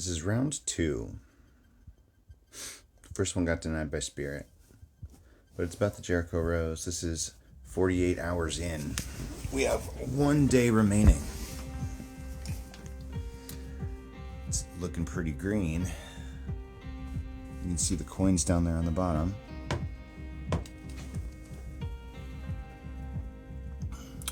This is round 2. The first one got denied by Spirit. But it's about the Jericho Rose. This is 48 hours in. We have 1 day remaining. It's looking pretty green. You can see the coins down there on the bottom.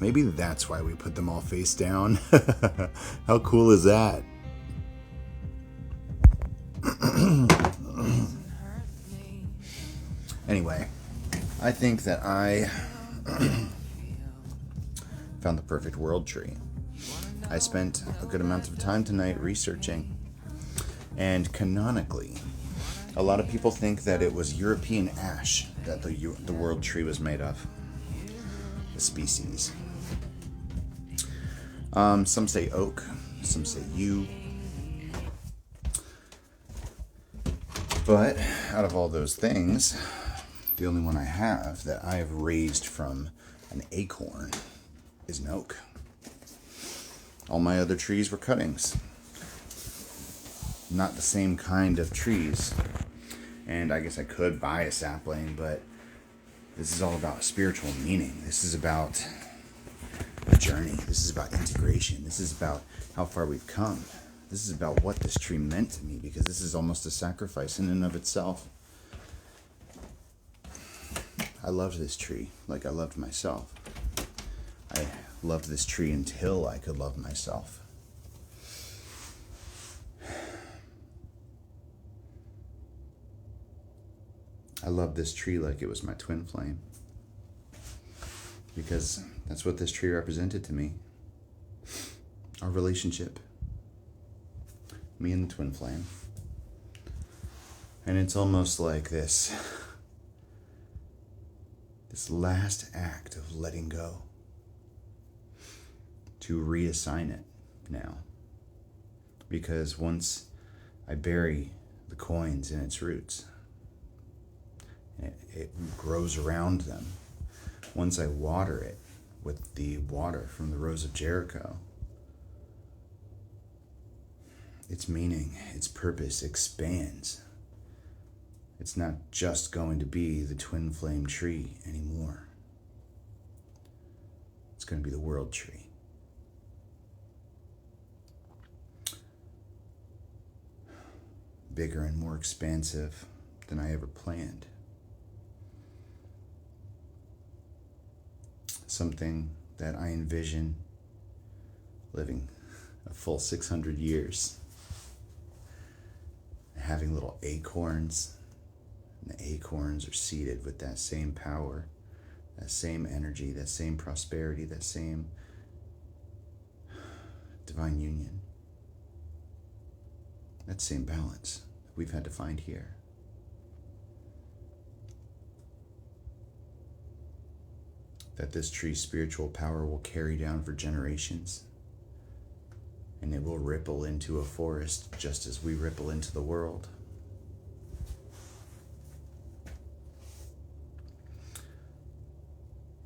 Maybe that's why we put them all face down. How cool is that? Anyway, I think that I found the perfect world tree. I spent a good amount of time tonight researching, and canonically, a lot of people think that it was European ash that the world tree was made of. The species. Some say oak, some say yew. But out of all those things, the only one I have that I have raised from an acorn is an oak. All my other trees were cuttings. Not the same kind of trees. And I guess I could buy a sapling, but this is all about spiritual meaning. This is about a journey. This is about integration. This is about how far we've come. This is about what this tree meant to me, because this is almost a sacrifice in and of itself. I loved this tree like I loved myself. I loved this tree until I could love myself. I loved this tree like it was my twin flame, because that's what this tree represented to me. Our relationship. Me and the twin flame. And it's almost like this last act of letting go, to reassign it now. Because once I bury the coins in its roots, it grows around them. Once I water it with the water from the Rose of Jericho, its meaning, its purpose expands. It's not just going to be the twin flame tree anymore. It's going to be the world tree. Bigger and more expansive than I ever planned. Something that I envision living a full 600 years. Having little acorns, and the acorns are seeded with that same power, that same energy, that same prosperity, that same divine union, that same balance that we've had to find here. That this tree's spiritual power will carry down for generations, and it will ripple into a forest just as we ripple into the world.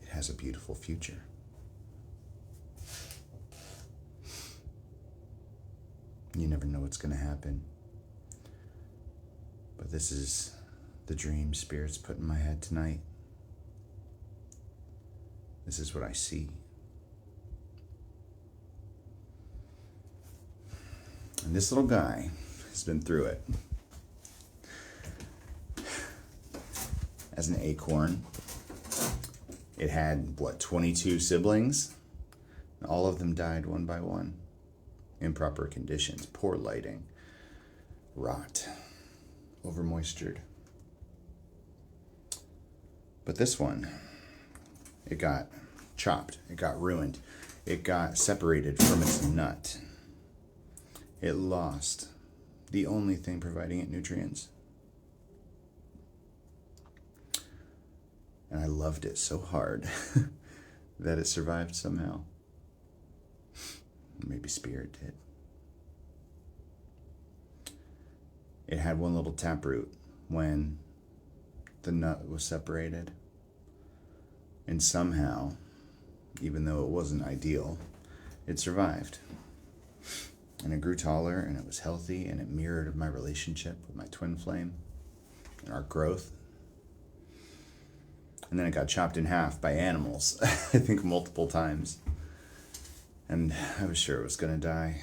It has a beautiful future. You never know what's going to happen. But this is the dream Spirit's put in my head tonight. This is what I see. And this little guy has been through it. As an acorn, it had, 22 siblings? All of them died one by one. Improper conditions, poor lighting, rot, over-moistured. But this one, it got chopped, it got ruined, it got separated from its nut. It lost the only thing providing it nutrients. And I loved it so hard that it survived somehow. Maybe Spirit did. It had one little taproot when the nut was separated. And somehow, even though it wasn't ideal, it survived. And it grew taller, and it was healthy, and it mirrored my relationship with my twin flame and our growth. And then it got chopped in half by animals, I think multiple times. And I was sure it was going to die,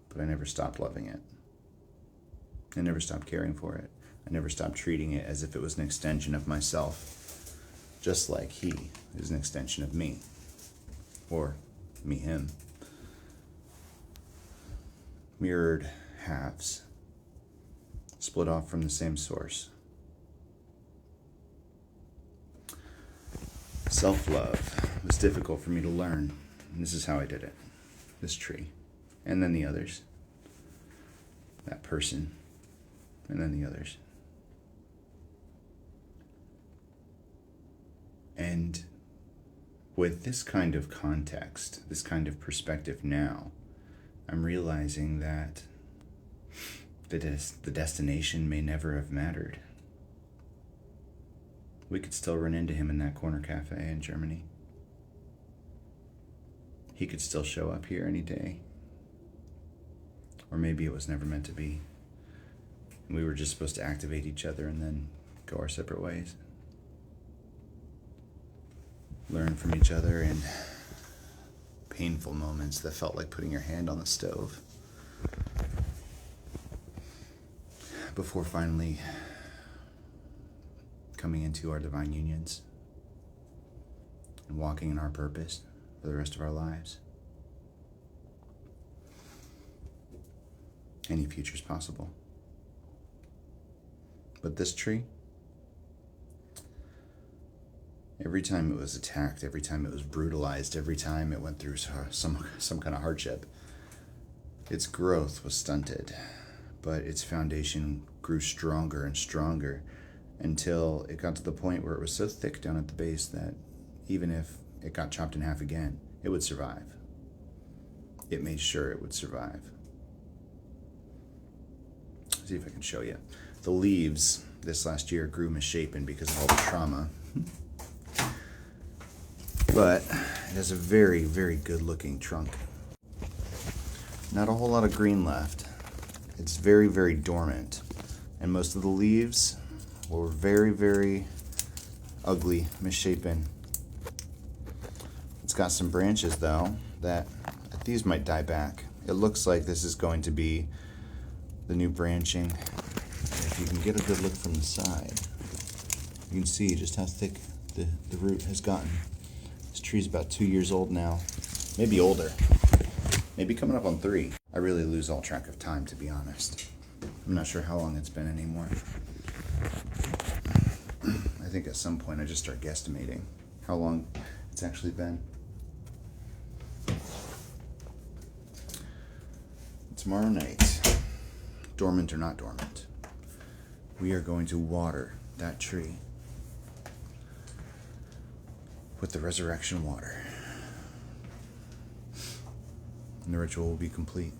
but I never stopped loving it. I never stopped caring for it. I never stopped treating it as if it was an extension of myself, just like he is an extension of me, or me, him. Mirrored halves, split off from the same source. Self-love was difficult for me to learn, and this is how I did it. This tree, and then the others. That person, and then the others. And with this kind of context, this kind of perspective now, I'm realizing that the destination may never have mattered. We could still run into him in that corner cafe in Germany. He could still show up here any day. Or maybe it was never meant to be. We were just supposed to activate each other and then go our separate ways. Learn from each other in painful moments that felt like putting your hand on the stove. Before finally coming into our divine unions and walking in our purpose for the rest of our lives. Any future's possible. But this tree, every time it was attacked, every time it was brutalized, every time it went through some kind of hardship, its growth was stunted, but its foundation grew stronger and stronger until it got to the point where it was so thick down at the base that even if it got chopped in half again, it would survive. It made sure it would survive. Let's see if I can show you. The leaves this last year grew misshapen because of all the trauma. But it has a very, very good looking trunk. Not a whole lot of green left. It's very, very dormant. And most of the leaves were very, very ugly, misshapen. It's got some branches though that these might die back. It looks like this is going to be the new branching. If you can get a good look from the side, you can see just how thick the root has gotten. This tree's about 2 years old now, maybe older, maybe coming up on 3. I really lose all track of time, to be honest. I'm not sure how long it's been anymore. I think at some point I just start guesstimating how long it's actually been. Tomorrow night, dormant or not dormant, we are going to water that tree with the resurrection water. And the ritual will be complete.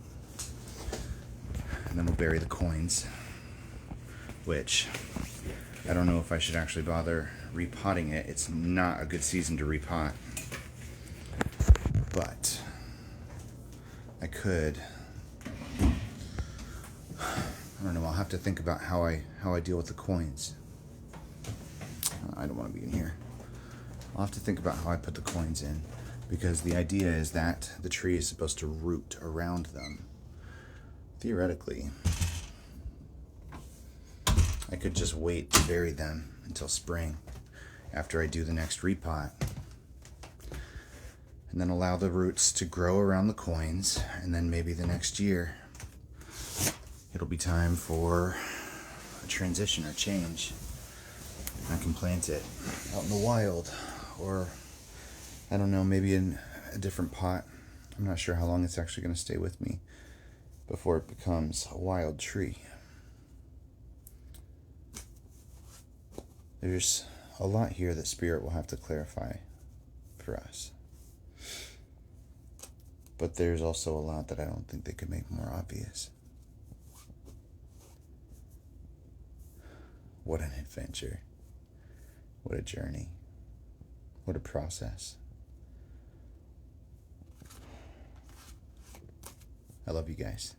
And then we'll bury the coins, which I don't know if I should actually bother repotting it. It's not a good season to repot. But I could, I don't know, I'll have to think about how I deal with the coins. I don't want to be in here. I'll have to think about how I put the coins in, because the idea is that the tree is supposed to root around them. Theoretically, I could just wait to bury them until spring after I do the next repot, and then allow the roots to grow around the coins, and then maybe the next year it'll be time for a transition or change. I can plant it out in the wild, or I don't know, maybe in a different pot. I'm not sure how long it's actually going to stay with me before it becomes a wild tree. There's a lot here that Spirit will have to clarify for us. But there's also a lot that I don't think they could make more obvious. What an adventure. What a journey. What a process. I love you guys.